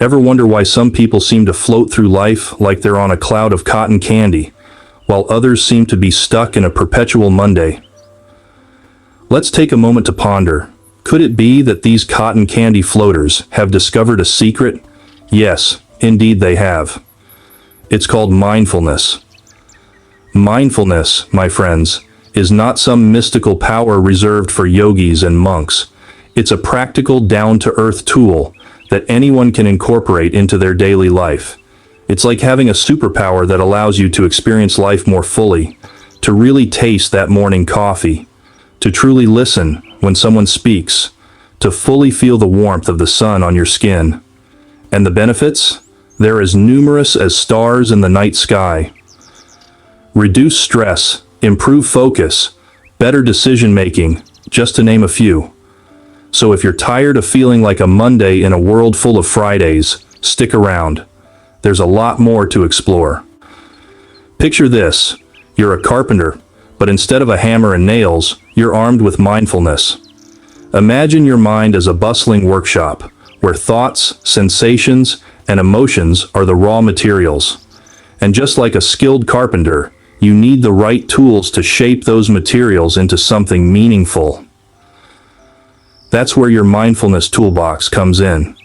Ever wonder why some people seem to float through life like they're on a cloud of cotton candy, while others seem to be stuck in a perpetual Monday? Let's take a moment to ponder. Could it be that these cotton candy floaters have discovered a secret? Yes, indeed they have. It's called mindfulness. Mindfulness, my friends, is not some mystical power reserved for yogis and monks. It's a practical, down-to-earth tool that anyone can incorporate into their daily life. It's like having a superpower that allows you to experience life more fully, to really taste that morning coffee, to truly listen when someone speaks, to fully feel the warmth of the sun on your skin. And the benefits? They're as numerous as stars in the night sky. Reduce stress, improve focus, better decision-making, just to name a few. So if you're tired of feeling like a Monday in a world full of Fridays, stick around. There's a lot more to explore. Picture this. You're a carpenter, but instead of a hammer and nails, you're armed with mindfulness. Imagine your mind as a bustling workshop, where thoughts, sensations, and emotions are the raw materials. And just like a skilled carpenter, you need the right tools to shape those materials into something meaningful. That's where your mindfulness toolbox comes in.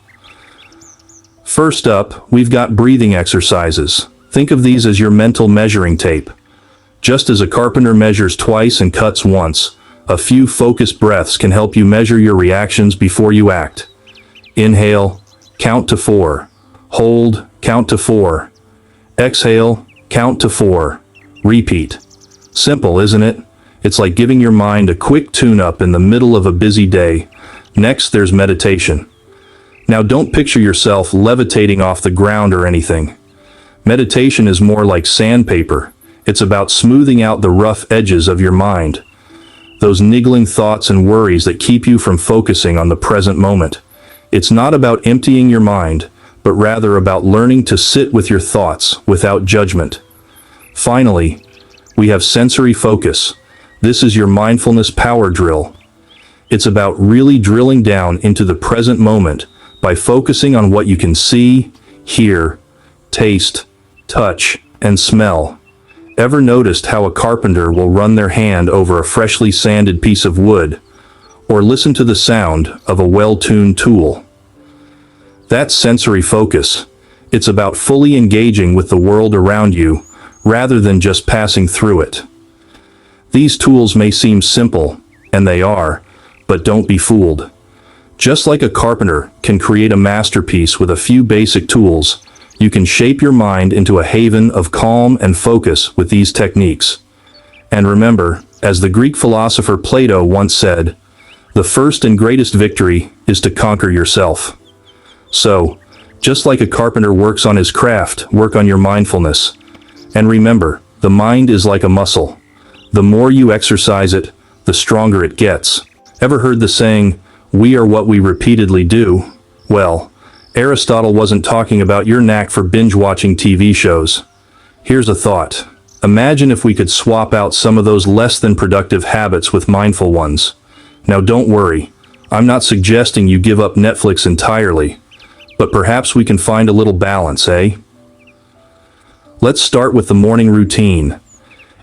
First up, we've got breathing exercises. Think of these as your mental measuring tape. Just as a carpenter measures twice and cuts once, a few focused breaths can help you measure your reactions before you act. Inhale, count to 4. Hold, count to 4. Exhale, count to 4. Repeat. Simple, isn't it? It's like giving your mind a quick tune-up in the middle of a busy day. Next, there's meditation. Now, don't picture yourself levitating off the ground or anything. Meditation is more like sandpaper. It's about smoothing out the rough edges of your mind, those niggling thoughts and worries that keep you from focusing on the present moment. It's not about emptying your mind, but rather about learning to sit with your thoughts without judgment. Finally, we have sensory focus. This is your mindfulness power drill. It's about really drilling down into the present moment by focusing on what you can see, hear, taste, touch, and smell. Ever noticed how a carpenter will run their hand over a freshly sanded piece of wood, or listen to the sound of a well-tuned tool? That's sensory focus. It's about fully engaging with the world around you, rather than just passing through it. These tools may seem simple, and they are, but don't be fooled. Just like a carpenter can create a masterpiece with a few basic tools, you can shape your mind into a haven of calm and focus with these techniques. And remember, as the Greek philosopher Plato once said, the first and greatest victory is to conquer yourself. So, just like a carpenter works on his craft, work on your mindfulness. And remember, the mind is like a muscle. The more you exercise it, the stronger it gets. Ever heard the saying, "We are what we repeatedly do"? Well, Aristotle wasn't talking about your knack for binge-watching TV shows. Here's a thought. Imagine if we could swap out some of those less than productive habits with mindful ones. Now don't worry, I'm not suggesting you give up Netflix entirely, but perhaps we can find a little balance, eh? Let's start with the morning routine.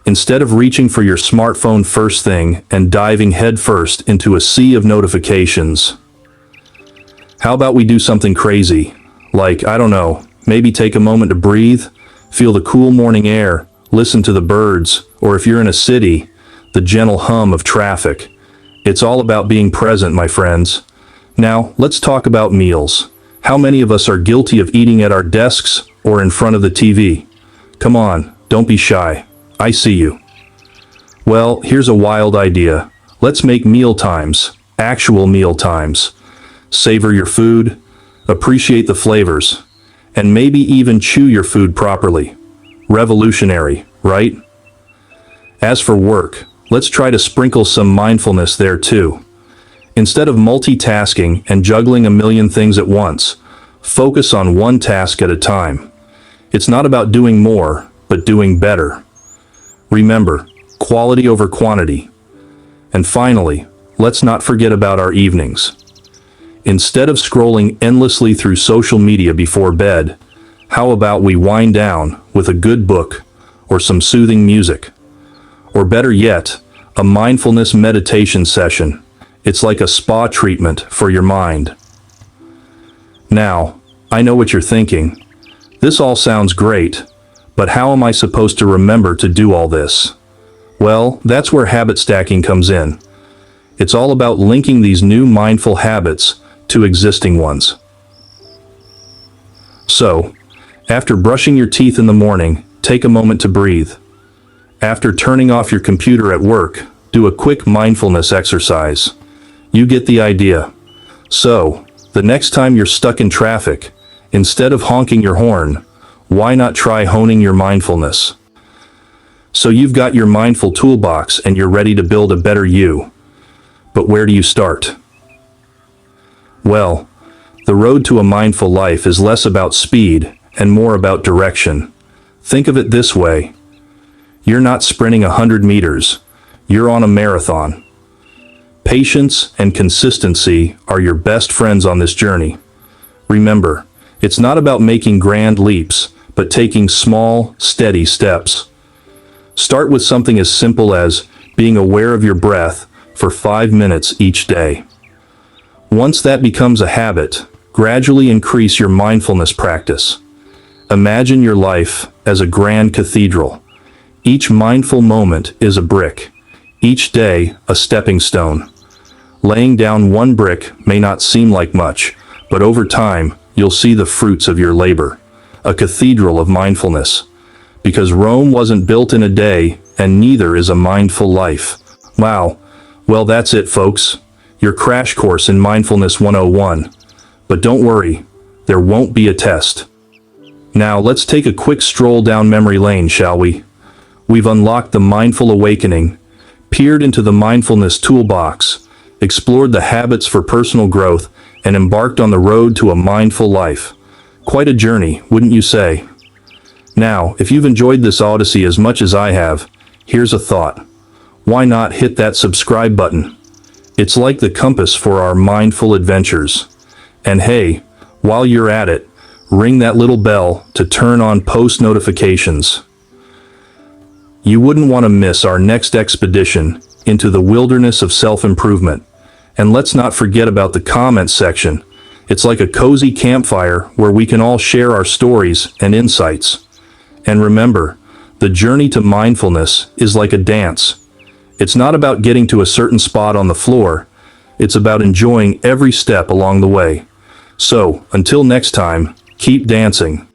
Instead of reaching for your smartphone first thing and diving headfirst into a sea of notifications, how about we do something crazy? Like, I don't know, maybe take a moment to breathe, feel the cool morning air, listen to the birds, or if you're in a city, the gentle hum of traffic. It's all about being present, my friends. Now, let's talk about meals. How many of us are guilty of eating at our desks or in front of the TV? Come on, don't be shy. I see you. Well, here's a wild idea. Let's make meal times, actual meal times. Savor your food, appreciate the flavors, and maybe even chew your food properly. Revolutionary, right? As for work, let's try to sprinkle some mindfulness there too. Instead of multitasking and juggling a million things at once, focus on one task at a time. It's not about doing more, but doing better. Remember, quality over quantity. And finally, let's not forget about our evenings. Instead of scrolling endlessly through social media before bed, how about we wind down with a good book or some soothing music? Or better yet, a mindfulness meditation session. It's like a spa treatment for your mind. Now, I know what you're thinking. This all sounds great, but how am I supposed to remember to do all this? Well, that's where habit stacking comes in. It's all about linking these new mindful habits to existing ones. So, after brushing your teeth in the morning, take a moment to breathe. After turning off your computer at work, do a quick mindfulness exercise. You get the idea. So, the next time you're stuck in traffic, instead of honking your horn, why not try honing your mindfulness? So you've got your mindful toolbox and you're ready to build a better you. But where do you start? Well, the road to a mindful life is less about speed and more about direction. Think of it this way. You're not sprinting 100 meters. You're on a marathon. Patience and consistency are your best friends on this journey. Remember, it's not about making grand leaps, but taking small, steady steps. Start with something as simple as being aware of your breath for 5 minutes each day. Once that becomes a habit, gradually increase your mindfulness practice. Imagine your life as a grand cathedral. Each mindful moment is a brick. Each day, a stepping stone. Laying down one brick may not seem like much, but over time, you'll see the fruits of your labor. A cathedral of mindfulness. Because Rome wasn't built in a day, and neither is a mindful life. Wow. Well, that's it, folks. Your crash course in Mindfulness 101. But don't worry, there won't be a test. Now, let's take a quick stroll down memory lane, shall we? We've unlocked the mindful awakening, peered into the mindfulness toolbox, explored the habits for personal growth, and embarked on the road to a mindful life. Quite a journey, wouldn't you say? Now, if you've enjoyed this odyssey as much as I have, here's a thought. Why not hit that subscribe button? It's like the compass for our mindful adventures. And hey, while you're at it, ring that little bell to turn on post notifications. You wouldn't want to miss our next expedition into the wilderness of self-improvement. And let's not forget about the comments section. It's like a cozy campfire where we can all share our stories and insights. And remember, the journey to mindfulness is like a dance. It's not about getting to a certain spot on the floor. It's about enjoying every step along the way. So, until next time, keep dancing.